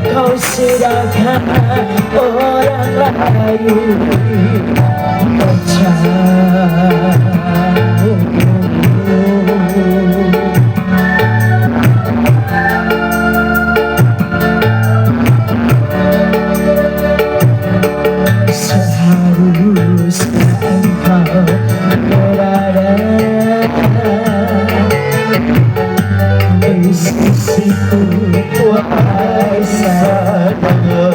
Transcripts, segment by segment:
Kau serahkan orang lain seharusnya engkau berada di sisiku, wahai sayangku.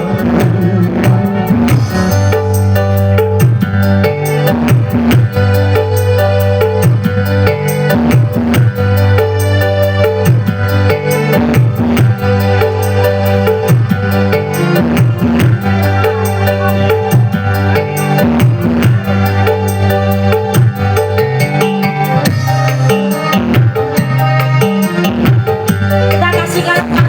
Kita kasihkan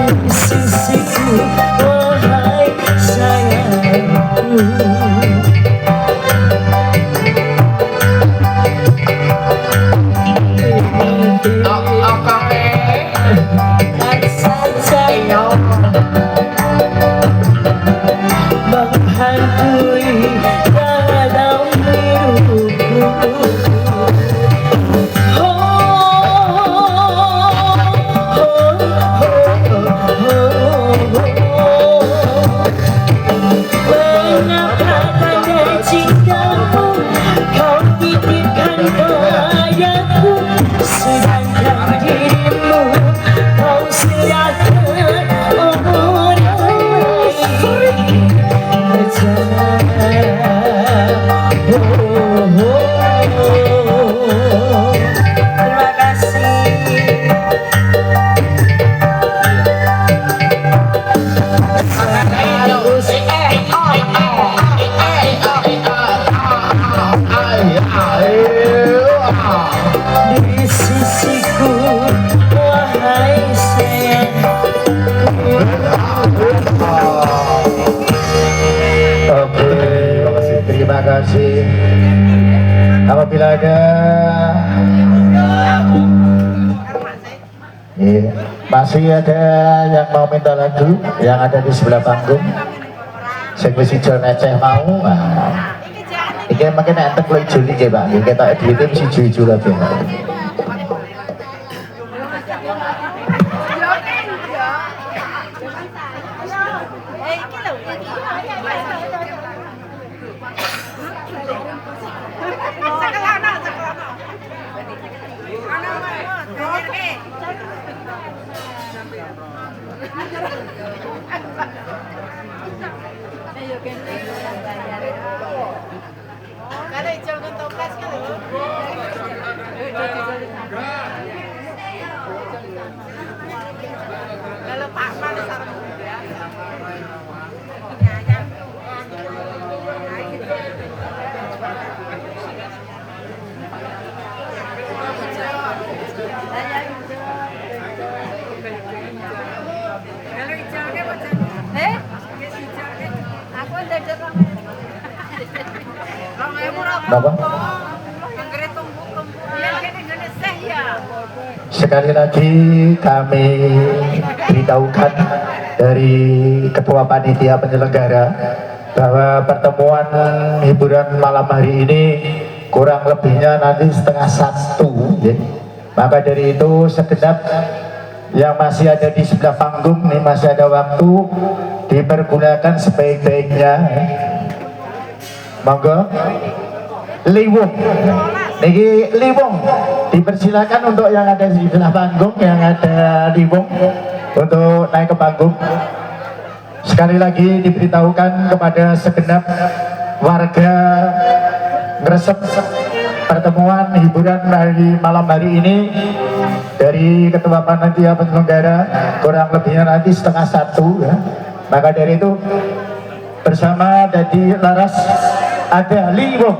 di sisiku wahai sayangku. Menghantui dalam hidupku. Mengapa tanda cintamu kau titipkan padaku, sedangkan dirimu kau serahkan orang lain. Terima kasih. Di sisiku wahai sayang. Terima kasih. Apabila ada masih ada yang mau minta lagu yang ada di sebelah panggung, saya mesti John Aceh mau. Iki makin entek lagi Juli ya Pak. Kita duitnya mesti jujur lah Pak. Sekali lagi kami beritahukan dari Ketua Panitia Penyelenggara bahwa pertemuan hiburan malam hari ini kurang lebihnya nanti 12:30 ya. Maka dari itu segenap yang masih ada di sebelah panggung ini masih ada waktu, dipergunakan sebaik-baiknya. Monggo Liwung, niki Liwung, dipersilakan untuk yang ada di sebelah panggung, yang ada Liwung untuk naik ke panggung. Sekali lagi diberitahukan kepada segenap warga Gresik, pertemuan hiburan hari malam hari ini dari Ketua Panitia Penyelenggara kurang lebihnya nanti 12:30 ya. Maka dari itu bersama dari Laras ada Liwung.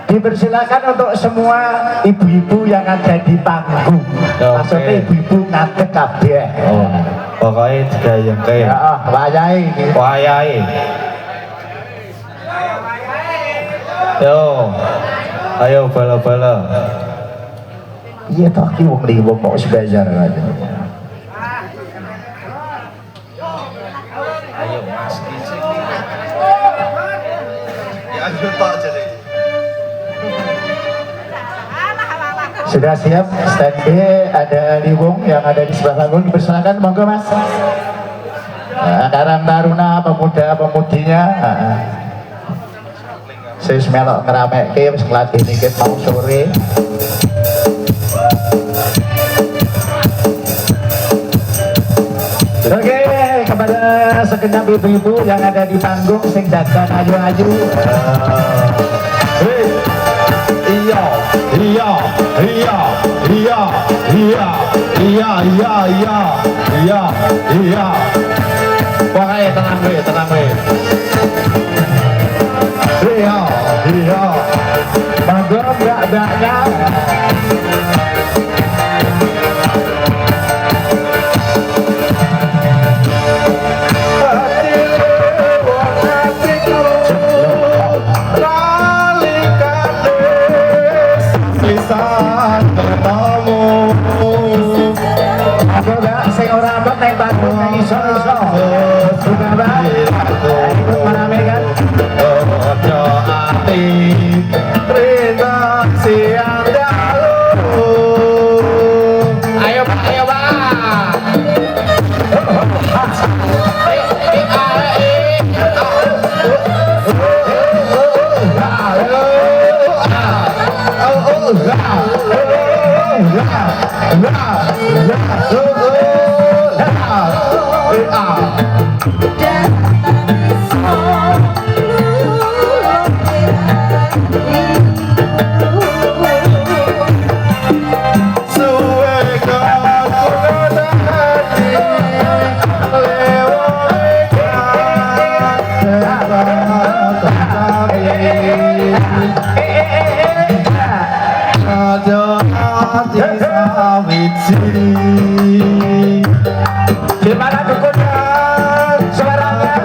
Dipersilakan untuk semua ibu-ibu yang ada di panggung. Maksudnya ibu-ibu ngadeg kabeh. Oh, pokoknya juga yang kayak wayai. wayai. Yo, ayo bala-bala. Iya toh ki wong Liwung mau sebajar aja. Ayo Mas Kicik. Ya Pak jadi. Sudah siap standby, ada Liwung yang ada di sebelah panggung, dipersilakan monggo Mas. Karang Taruna pemuda-pemudinya. Saya melok ngeramekke wis nglatih niki mau sore. Oke, kepada segenap ibu-ibu yang ada di panggung sing dagang ayu-ayu. Iya, iya, iya, iya, iya, iya, iya, iya, iya, iya. Pokoknya tenang we, tenang we. Iya. Gimana dukunnya? Suaranya?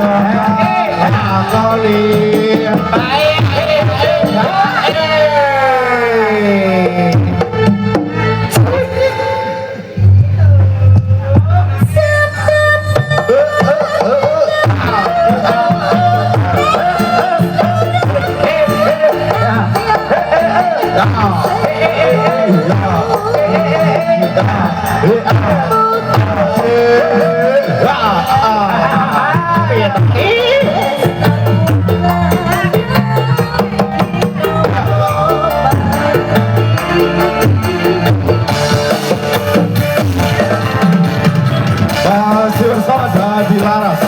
Masih saja dilaras.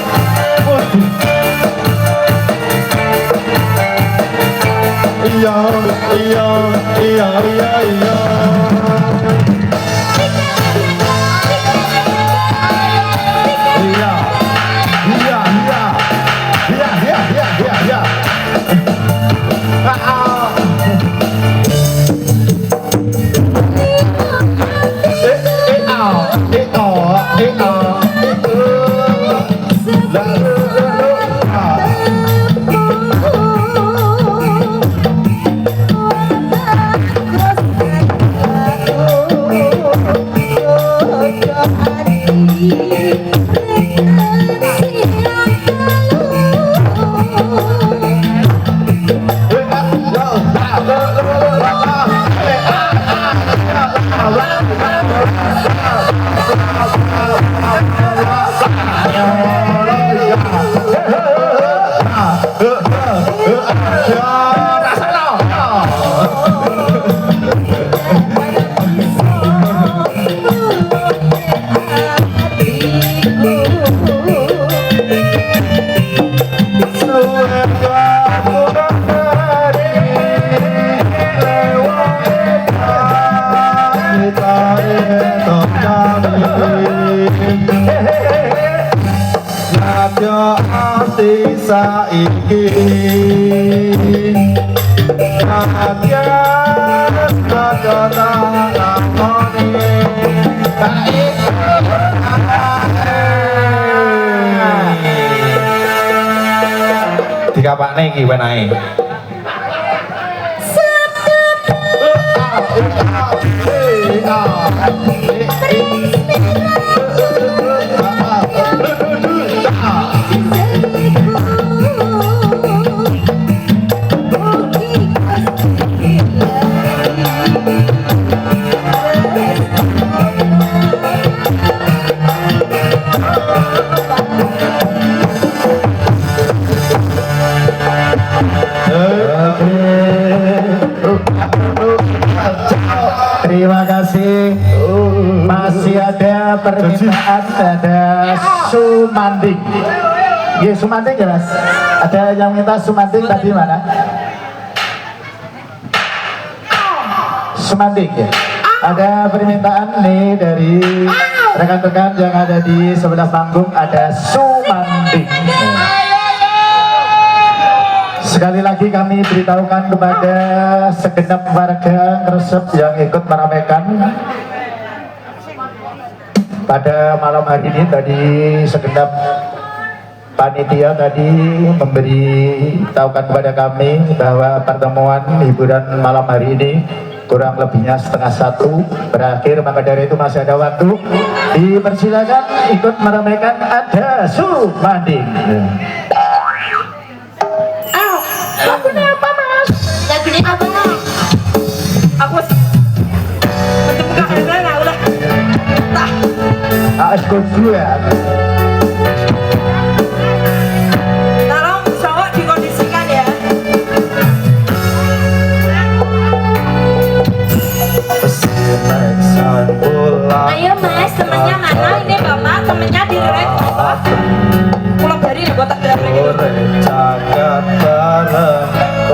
Iya, iya, iya, iya, iya. Iya, iya, iya, iya, iya, iya, iya, iya. Saiki bahagia kata lakoni baik dikapakne iki wenahe Terima kasih. Masih ada permintaan, ada Sumanding. Ya, Sumanding ya Mas. Ada yang minta Sumanding tadi mana? Sumanding ya. Ada permintaan nih dari rekan-rekan yang ada di sebelah panggung, ada Sumanding. Sekali lagi kami beritahukan kepada segenap warga Gresep yang ikut meramaikan pada malam hari ini. Tadi segenap panitia tadi memberitahukan kepada kami bahwa pertemuan hiburan malam hari ini kurang lebihnya 12:30 berakhir, maka dari itu masih ada waktu. Dipersilakan ikut meramaikan, ada Sumanding. Lagunya apa Mas? Lagunya apa Mas? Aku bentuk muka udah. Aku dulu ya. Tolong cowok dikondisikan ya. Sinar sun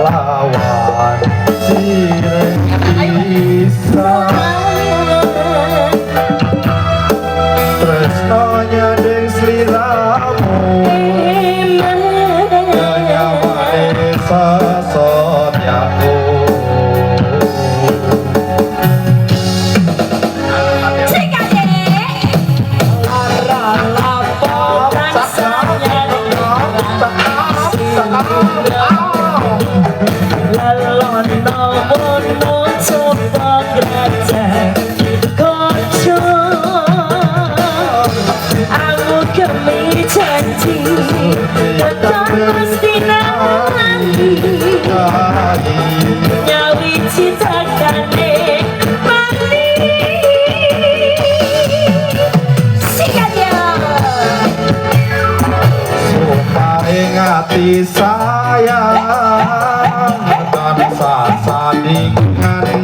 lawan sireng bisa tresnonya deng sliramu kenyamane sasonyaku Hati sayang dan sasandingan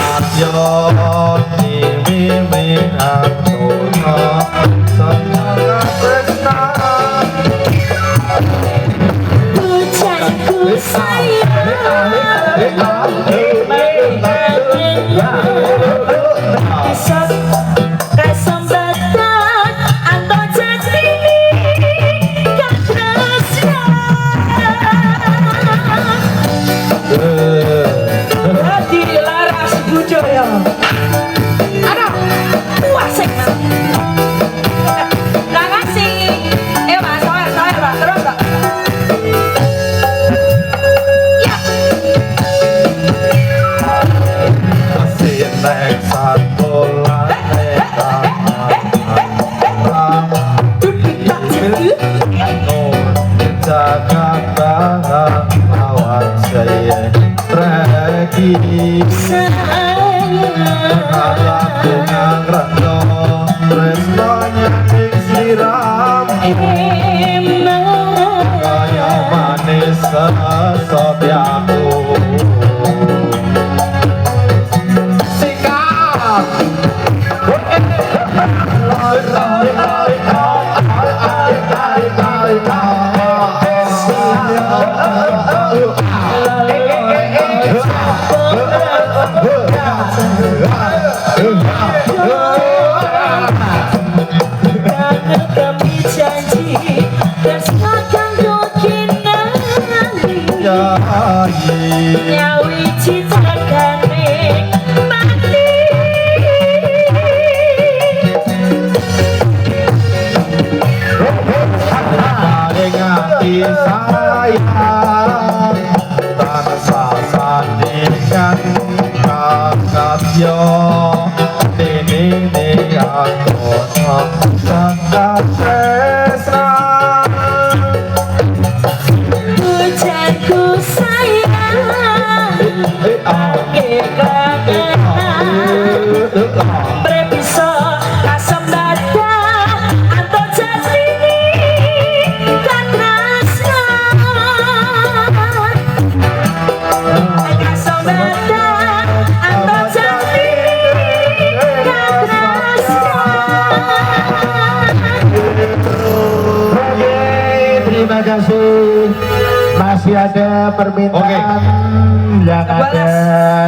Ayon mimi antono senang tresna Pujanku sayang kesempatan atau jadi hati laras budaya ada puasek terima kasih Pak soal Pak terus Pak ya sinek satolan Jakarta awan saya regi aku ngrano tresnonya ning sliramu kaya manis sesotyaku sikat kami janji bersamakan nyawi cita kane mati paling hati sayang tansah sandingan kakatyo dene aku sangat tresna pujanku sayang Prebiso asam dada atau jadi katrasna asam dada atau jadi katrasna. Oke, terima kasih. Masih ada permintaan yang ada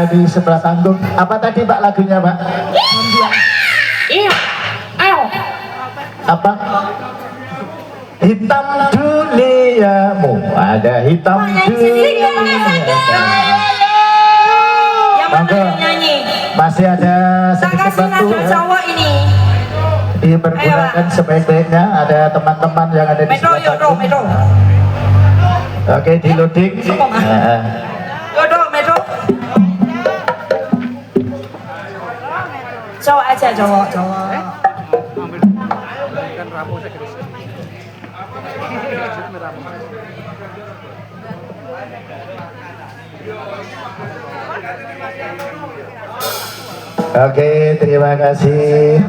di sebelah panggung. Apa tadi Pak lagunya Pak? Iya, ayo. Apa? Hitam duniamu, ada hitam duniamu. Yang mana yang nyanyi? Masih ada Tak sedikit kasih waktu nada ya. cowok ini. Dipergunakan sebaik-baiknya. Ada teman-teman yang ada di Metro, sebelah Yodo, panggung. Metro. Oke, di loading. Sopo, Mas? Yodo, Metro. Cowok aja, cowok. Oke, terima kasih.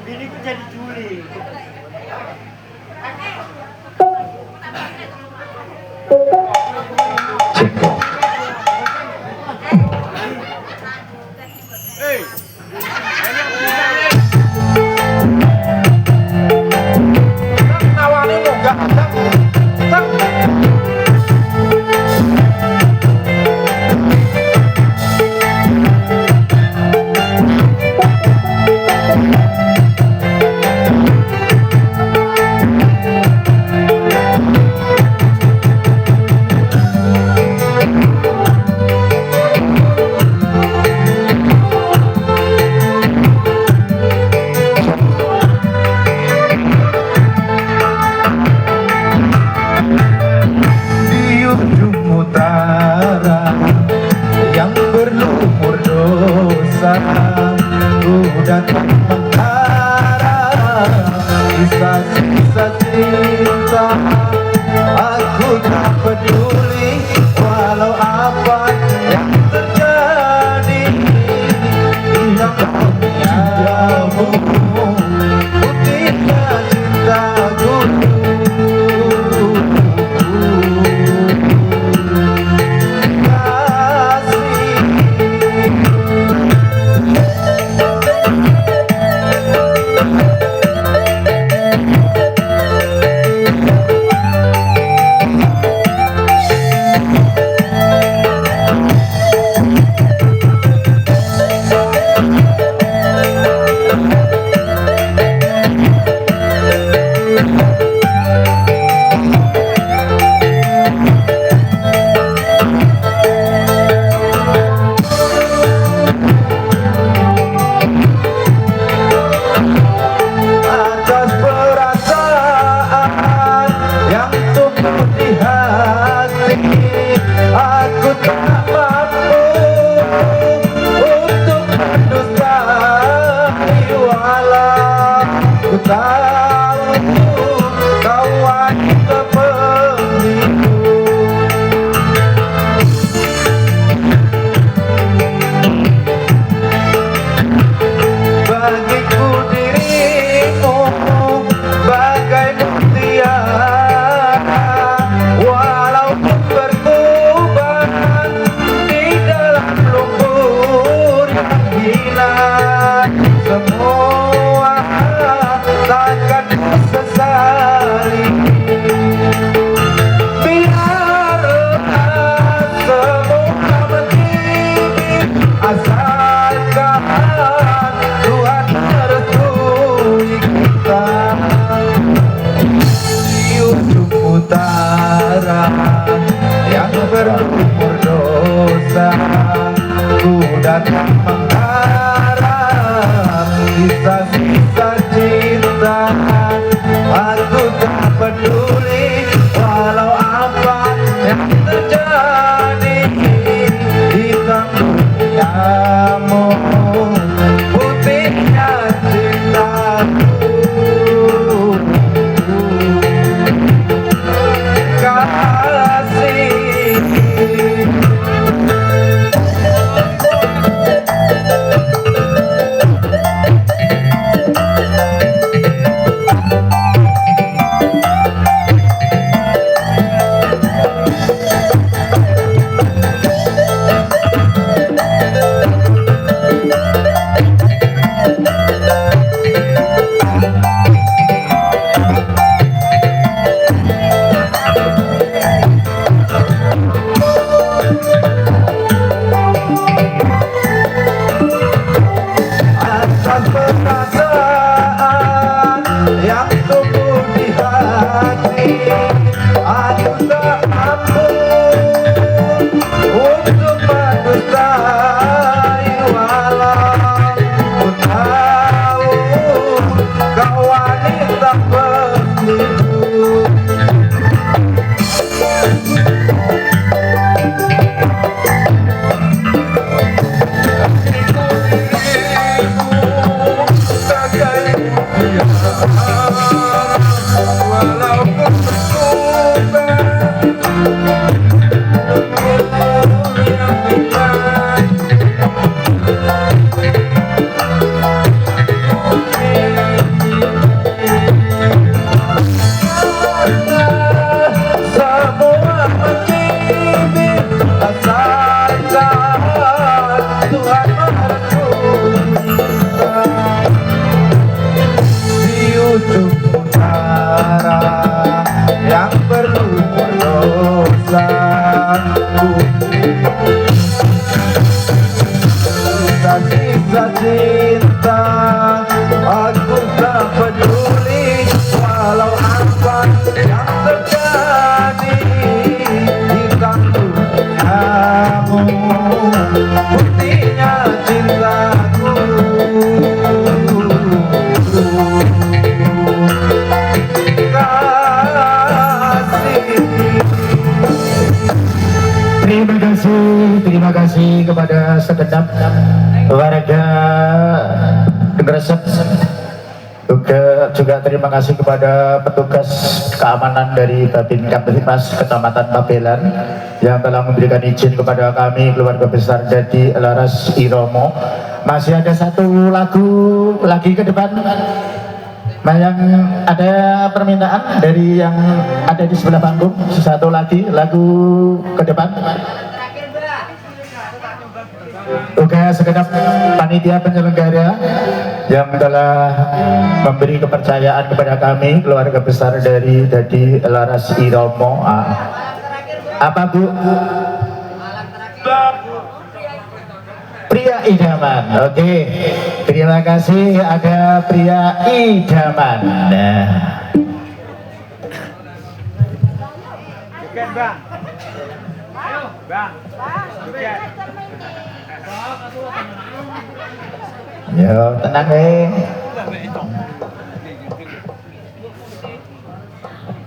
Ini ku jadi Juli. Ceko. datang mengharap sisa-sisa cinta. Aku tak peduli walau apa yang terjadi. Hilang duniamu, putihnya cintaku. Atas perasaan yang tumbuh di hati, aku tak mampu untuk mendustai. Walau ku tahu kau wanita penipu. Bagiku dirimu bagai mutiara, walaupun berkuban di dalam lumpur yang hina. Semua takkan ku sesali. Biarlah semua berkibir, asalkan Tuhan merestui kita. Di ujung utara yang berumur dosa, ku datang mengharap sisa-sisa cinta. Aku tak peduli walau apa yang terjadi. Hitam duniamu, putihnya cintaku. Kasih. Atas perasaan yang tumbuh di hati, aku tak mampu untuk mendustai. Walau ku tahu kau wanita penipu. Semua menggibir, asalkan Tuhan merestui kita. Di ujung utara yang berumur dosa, sisa-sisa cinta. Aku tak peduli walau apa yang terjadi. Hitam duniamu, putihnya cintaku. Terima kasih kepada segenap warga Gresik. Juga terima kasih kepada petugas keamanan dari Babin Kamtipmas Kecamatan Babelan yang telah memberikan izin kepada kami keluarga besar Dadi Laras Iromo. Masih ada satu lagu lagi ke depan. Yang ada permintaan dari yang ada di sebelah panggung, satu lagi lagu ke depan. Oke, segenap panitia penyelenggara yang telah memberi kepercayaan kepada kami keluarga besar dari Dadi Laras Iromo. Apa Bu? Pria idaman. Oke, terima kasih. Ada pria idaman. Nah. Bukan bang. Ayo bang. Bukan. Yo, tenang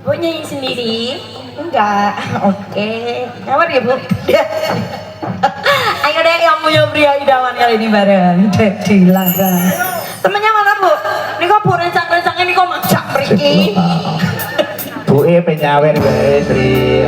Bu nyanyi sendiri? Enggak. Oke. Kabar ya Bu? Ayo deh yang punya pria idaman kali ini bareng Dadi Laras. Temennya mana Bu? Ini kok Bu rencang-rencangnya ini kok maksa pergi. Bu penyawer guys, Tri.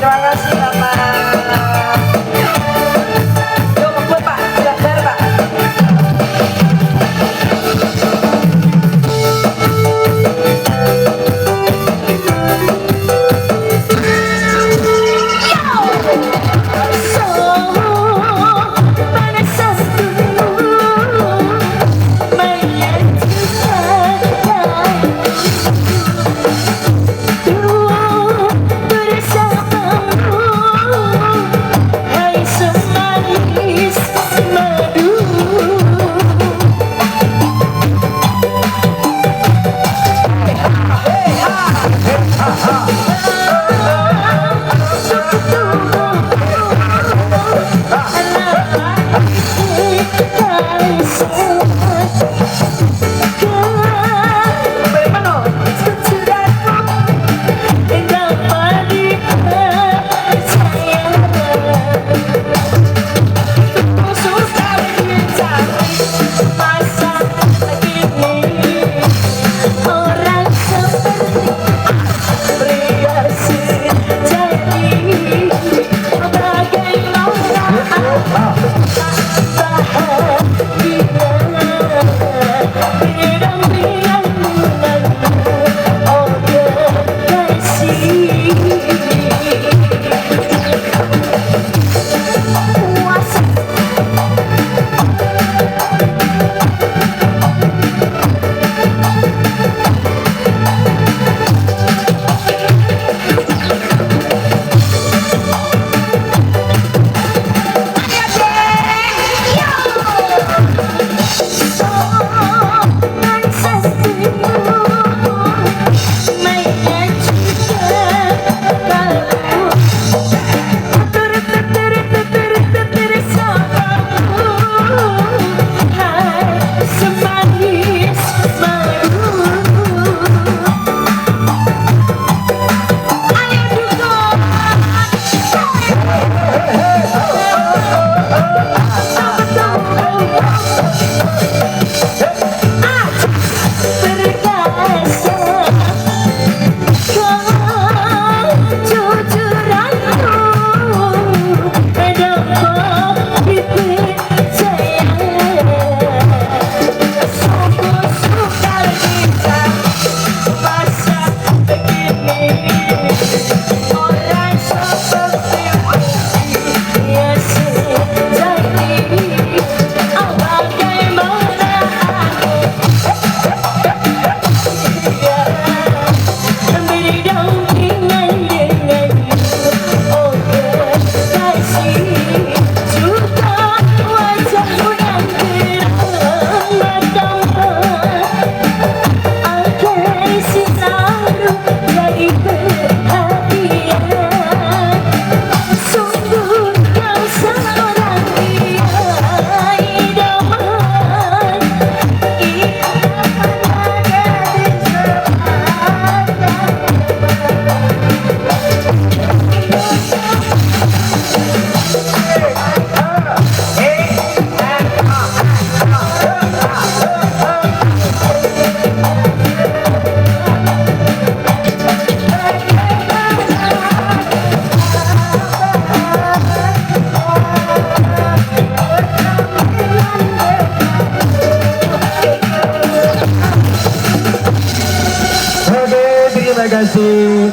Terima kasih Bapak. Yuk, ngebut Pak.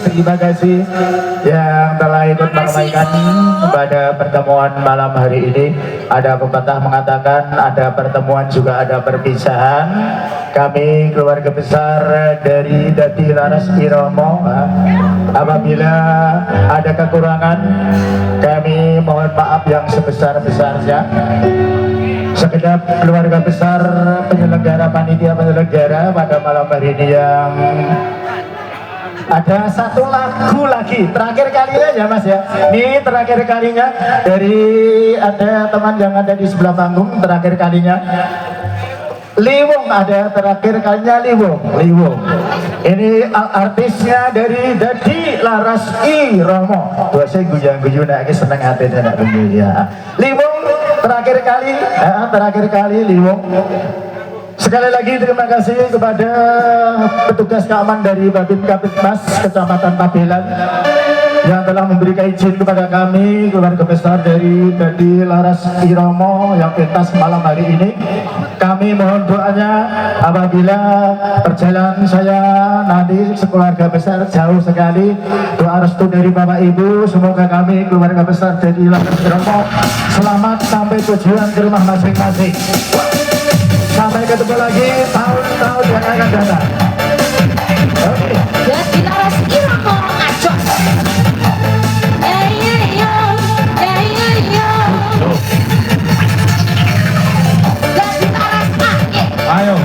terima kasih yang telah ikut meramaikan pada pertemuan malam hari ini. Ada pepatah mengatakan ada pertemuan juga ada perpisahan. Kami keluarga besar dari Dadi Laras Iromo, apabila ada kekurangan kami mohon maaf yang sebesar-besarnya. Segenap keluarga besar penyelenggara panitia penyelenggara pada malam hari ini yang ada satu lagu lagi terakhir kalinya ya mas ya, ini terakhir kalinya dari ada teman yang ada di sebelah panggung, terakhir kalinya Liwong, ada terakhir kalinya Liwong ini artisnya dari Dadi Laras Iromo. Dua saya guyu nak seneng hati nak guyu ya. Liwong terakhir kali Liwong. Sekali lagi terima kasih kepada petugas keamanan dari Babin Kapitmas Kecamatan Pabelan yang telah memberikan izin kepada kami keluarga besar dari Dadi Laras Iromo yang pentas malam hari ini. Kami mohon doanya apabila perjalanan saya nanti sekeluarga besar jauh sekali, doa restu dari Bapak Ibu, semoga kami keluarga besar Dadi Laras Iromo selamat sampai tujuan ke rumah masing-masing. Sampai ketemu lagi tahun-tahun yang akan datang. Oke. Dadi Laras Iromo ngajos. Dadi Laras Ake. Ayo.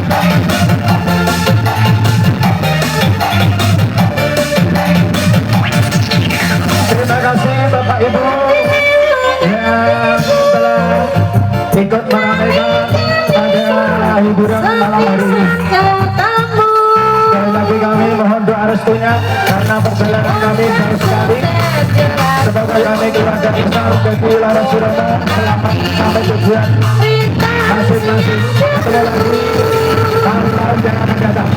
Terima kasih Bapak Ibu yang telah ikut meramaikan pada hiburan malam hari ini. Sekali lagi kami mohon doa restunya karena perjalanan kami jauh sekali. Semoga kami keluarga besar Dadi Laras Iromo selamat sampai tujuan masing-masing. Sekali lagi tahun-tahun yang akan datang.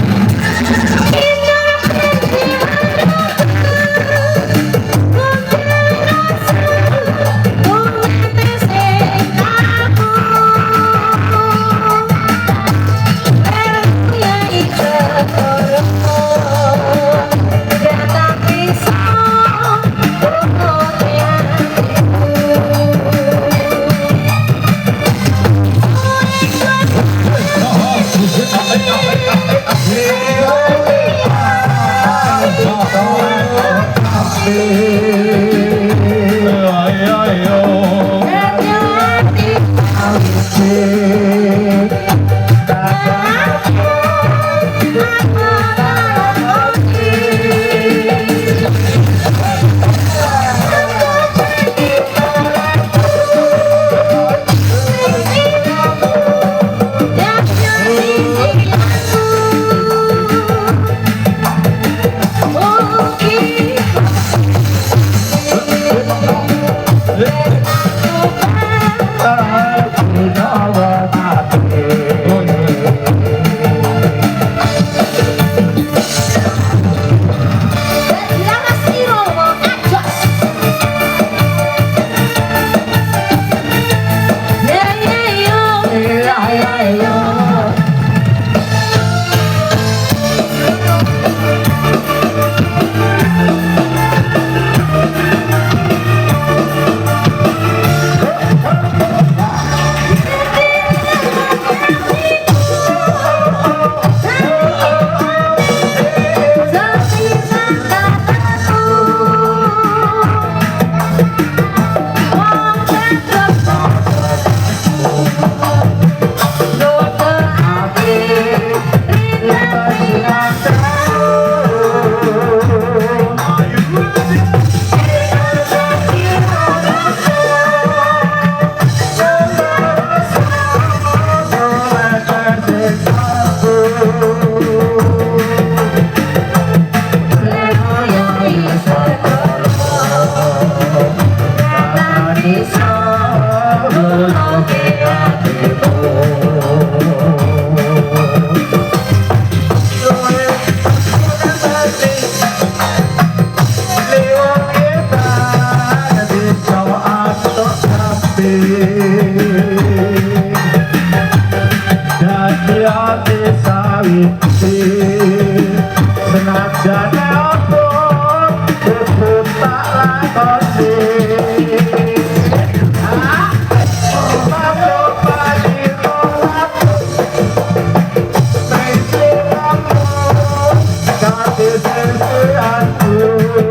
sisi aku